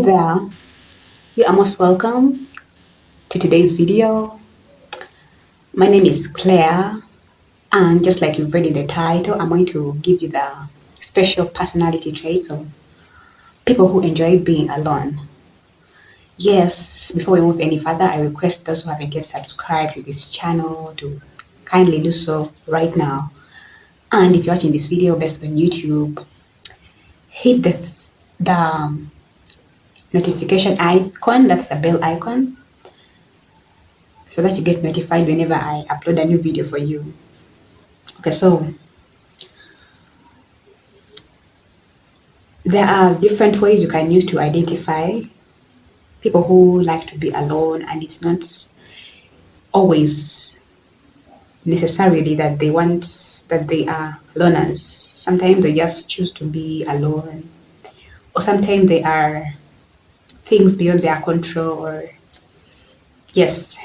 there, you are most welcome to today's video. My name is Claire, and just like you've read in the title, I'm going to give you the special personality traits of people who enjoy being alone. Yes, before we move any further, I request those who haven't yet subscribed to this channel to kindly do so right now. And if you're watching this video based on YouTube, hit the notification icon, that's the bell icon, so that you get notified whenever I upload a new video for you. Okay, so there are different ways you can use to identify people who like to be alone, and it's not always necessarily that they are loners. Sometimes they just choose to be alone, or sometimes they are things beyond their control, or yes,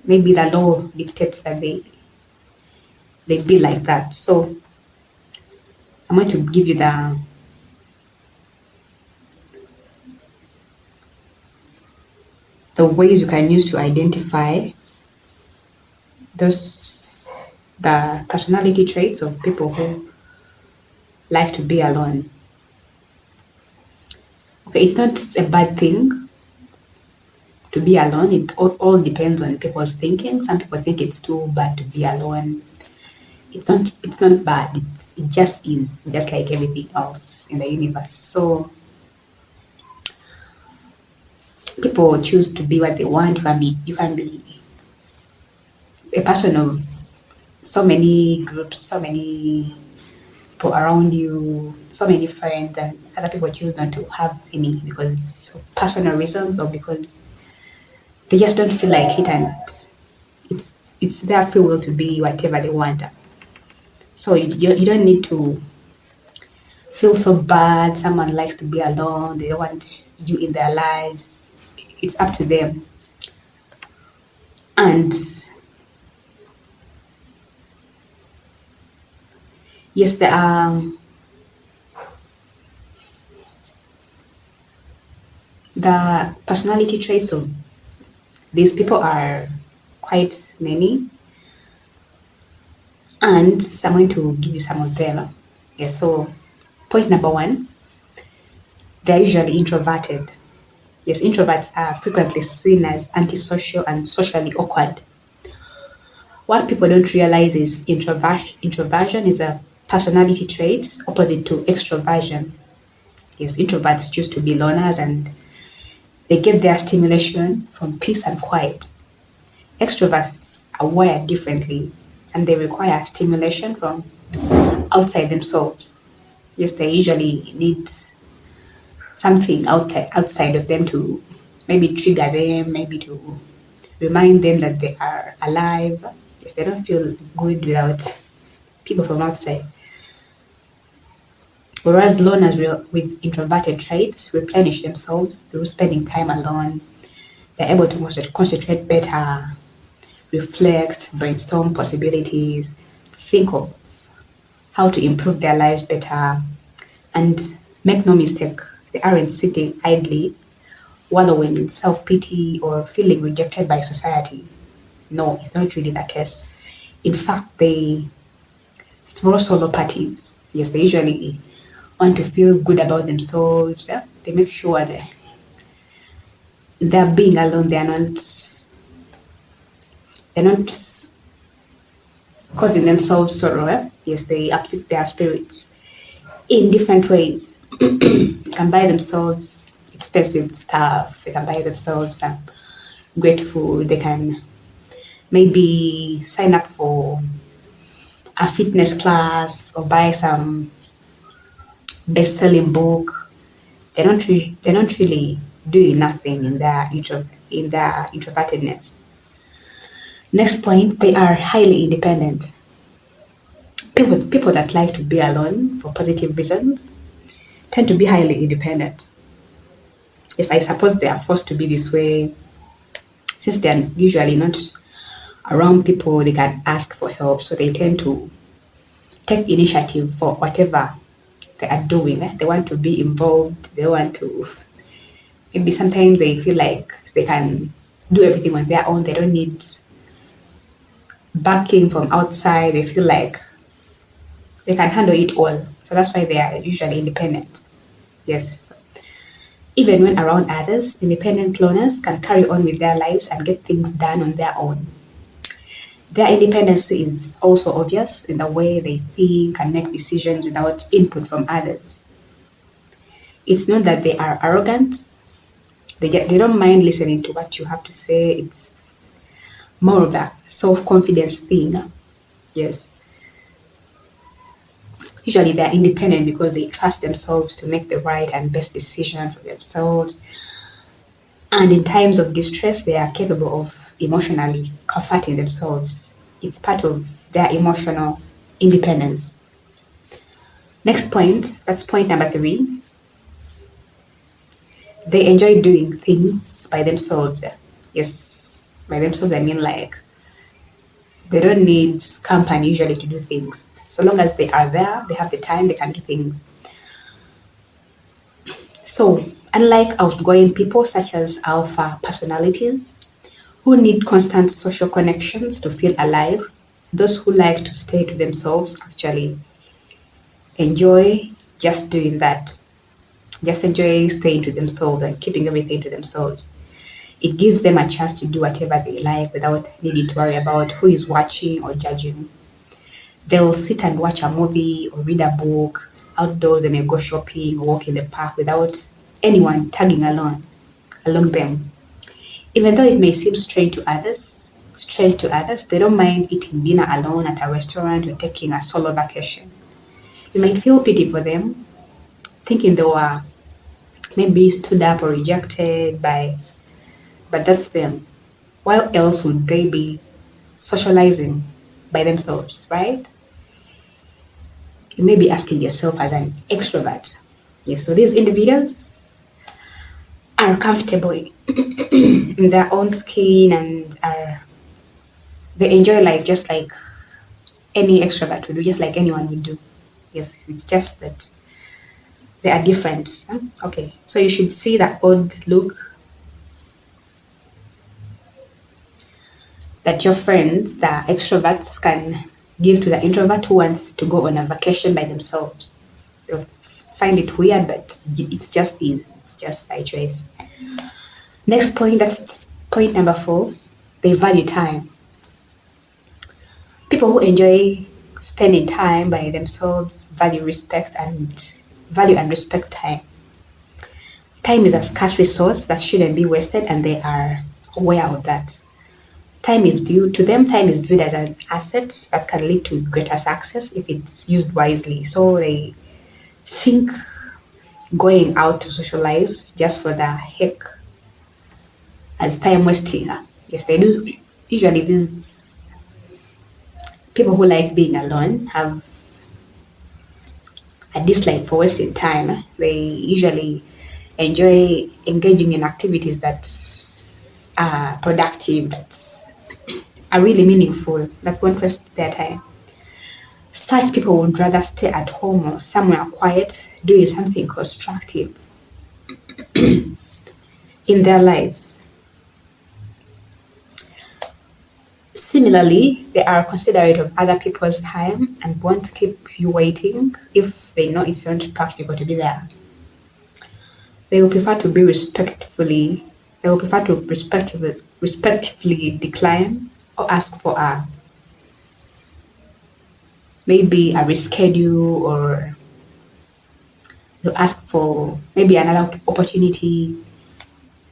maybe the law dictates that they be like that. So I'm going to give you the ways you can use to identify the personality traits of people who like to be alone. Okay, it's not a bad thing to be alone. It all depends on people's thinking. Some people think it's too bad to be alone. It's not bad. It just is, just like everything else in the universe. So people choose to be what they want. You can be a person of so many groups, so many people around you, so many friends, and other people choose not to have any because of personal reasons or because they just don't feel like it, and it's their free will to be whatever they want. So you don't need to feel so bad. Someone likes to be alone, they don't want you in their lives. It's up to them. And yes, there are the personality traits of these people are quite many, and I'm going to give you some of them. Yes, so point number one, they're usually introverted. Yes, introverts are frequently seen as antisocial and socially awkward. What people don't realize is introversion is a personality trait opposite to extroversion. Yes, introverts choose to be loners and they get their stimulation from peace and quiet. Extroverts are wired differently and they require stimulation from outside themselves. Yes, they usually need something outside of them to maybe trigger them, maybe to remind them that they are alive. Yes, they don't feel good without people from outside. Whereas loners with introverted traits replenish themselves through spending time alone. They're able to concentrate better, reflect, brainstorm possibilities, think of how to improve their lives better, and make no mistake, they aren't sitting idly, wallowing in self pity or feeling rejected by society. No, it's not really the case. In fact, they throw solo parties. Yes, they usually want to feel good about themselves. Yeah? They make sure that they're being alone. They're not causing themselves sorrow. Yes, they uplift their spirits in different ways. They can buy themselves expensive stuff. They can buy themselves some great food. They can maybe sign up for a fitness class or buy some best-selling book. They're not really doing nothing in their introvertedness. Next point, they are highly independent. People that like to be alone for positive reasons tend to be highly independent. Yes, I suppose they are forced to be this way since they are usually not around people they can ask for help, so they tend to take initiative for whatever they are doing. They want to be involved. They want to Maybe sometimes they feel like they can do everything on their own. They don't need backing from outside. They feel like they can handle it all. So that's why they are usually independent. Yes. Even when around others, independent learners can carry on with their lives and get things done on their own. Their independence is also obvious in the way they think and make decisions without input from others. It's not that they are arrogant. They don't mind listening to what you have to say. It's more of a self-confidence thing. Yes. Usually they're independent because they trust themselves to make the right and best decision for themselves. And in times of distress, they are capable of emotionally comforting themselves. It's part of their emotional independence. Next point, that's point number 3. They enjoy doing things by themselves. Yes, by themselves, I mean like they don't need company usually to do things. So long as they are there, they have the time, they can do things. So, unlike outgoing people such as alpha personalities who need constant social connections to feel alive, those who like to stay to themselves actually enjoy just doing that. Just enjoy staying to themselves and keeping everything to themselves. It gives them a chance to do whatever they like without needing to worry about who is watching or judging. They'll sit and watch a movie or read a book. Outdoors, they may go shopping or walk in the park without anyone tagging along them. Even though it may seem strange to others, they don't mind eating dinner alone at a restaurant or taking a solo vacation. You might feel pity for them, thinking they were maybe stood up or rejected but that's them. Why else would they be socializing by themselves, right? You may be asking yourself as an extrovert. Yes, so these individuals are comfortable in their own skin and they enjoy life just like any extrovert would do, just like anyone would do. Yes, it's just that they are different. Okay, so you should see that odd look that your friends, the extroverts, can give to the introvert who wants to go on a vacation by themselves. They'll find it weird, but it's just is. It's just by choice. Next point, that's point number 4. They value time. People who enjoy spending time by themselves value and respect time. Time is a scarce resource that shouldn't be wasted, and they are aware of that. Time is viewed as an asset that can lead to greater success if it's used wisely. So they think going out to socialize just for the heck as time wasting. Yes, they do. Usually these people who like being alone have a dislike for wasting time. They usually enjoy engaging in activities that are productive, that are really meaningful, that won't waste their time. Such people would rather stay at home or somewhere quiet doing something constructive in their lives. Similarly, they are considerate of other people's time and won't keep you waiting if they know it's not practical to be there. They will prefer to be respectively decline or ask for maybe a reschedule, or they'll ask for maybe another opportunity.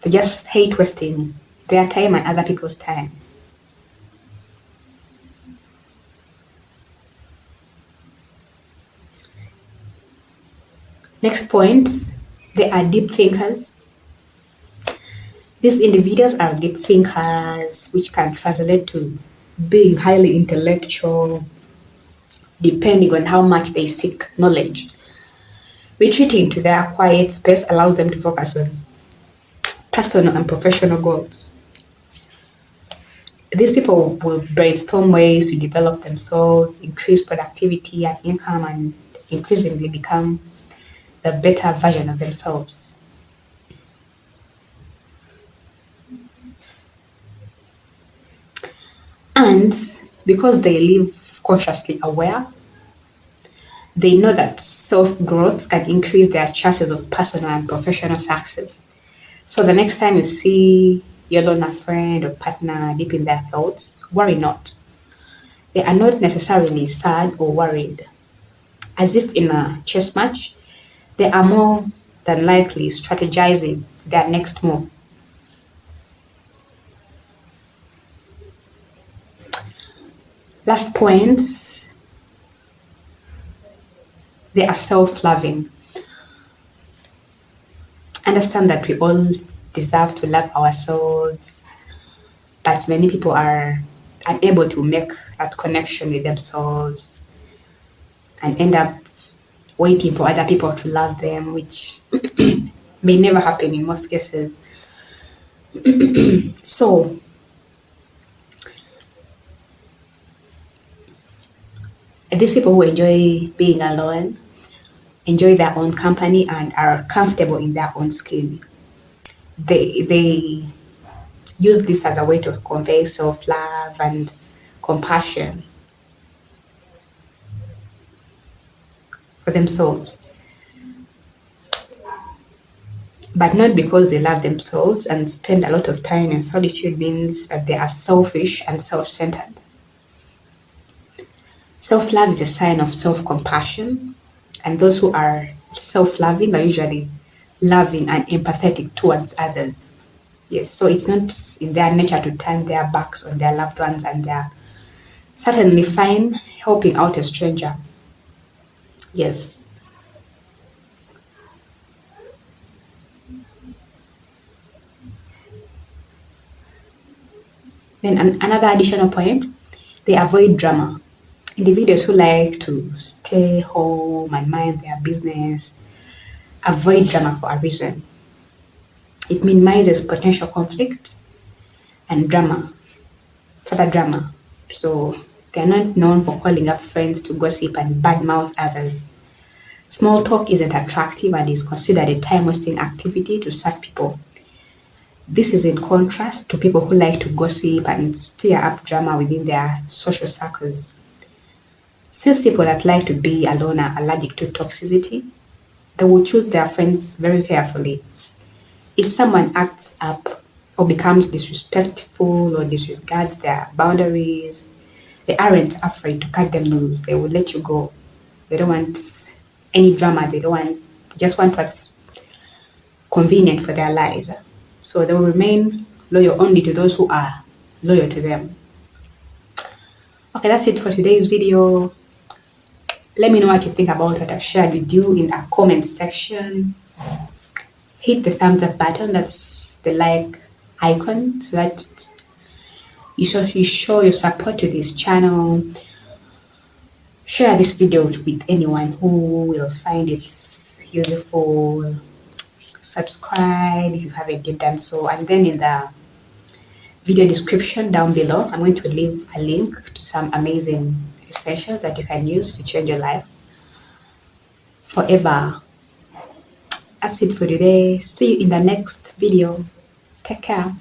They just hate wasting their time and other people's time. Next point, they are deep thinkers. These individuals are deep thinkers, which can translate to being highly intellectual, depending on how much they seek knowledge. Retreating to their quiet space allows them to focus on personal and professional goals. These people will brainstorm ways to develop themselves, increase productivity and income, and increasingly become the better version of themselves. And because they live consciously aware, they know that self-growth can increase their chances of personal and professional success. So the next time you see your loner friend or partner deep in their thoughts, worry not. They are not necessarily sad or worried. As if in a chess match, they are more than likely strategizing their next move. Last point, they are self-loving. Understand that we all deserve to love ourselves, but many people are unable to make that connection with themselves and end up waiting for other people to love them, which may never happen in most cases. So, these people who enjoy being alone, enjoy their own company, and are comfortable in their own skin, they use this as a way to convey self love and compassion for themselves. But not because they love themselves and spend a lot of time in solitude means that they are selfish and self centered. Self love is a sign of self compassion, and those who are self loving are usually loving and empathetic towards others. Yes, so it's not in their nature to turn their backs on their loved ones, and they're certainly fine helping out a stranger. Yes. Then another additional point, they avoid drama. Individuals who like to stay home and mind their business avoid drama for a reason. It minimizes potential conflict and drama, further drama. So they're not known for calling up friends to gossip and badmouth others. Small talk isn't attractive and is considered a time wasting activity to such people. This is in contrast to people who like to gossip and stir up drama within their social circles. Since people that like to be alone are allergic to toxicity, they will choose their friends very carefully. If someone acts up or becomes disrespectful or disregards their boundaries, they aren't afraid to cut them loose. They will let you go. They don't want any drama. They don't want, just want what's convenient for their lives. So they will remain loyal only to those who are loyal to them. Okay, that's it for today's video. Let me know what you think about what I've shared with you in the comment section. Hit the thumbs up button, that's the like icon, so that you show your support to this channel. Share this video with anyone who will find it useful. Subscribe if you haven't yet done so, and then in the video description down below, I'm going to leave a link to some amazing essentials that you can use to change your life forever. That's it for today. See you in the next video. Take care.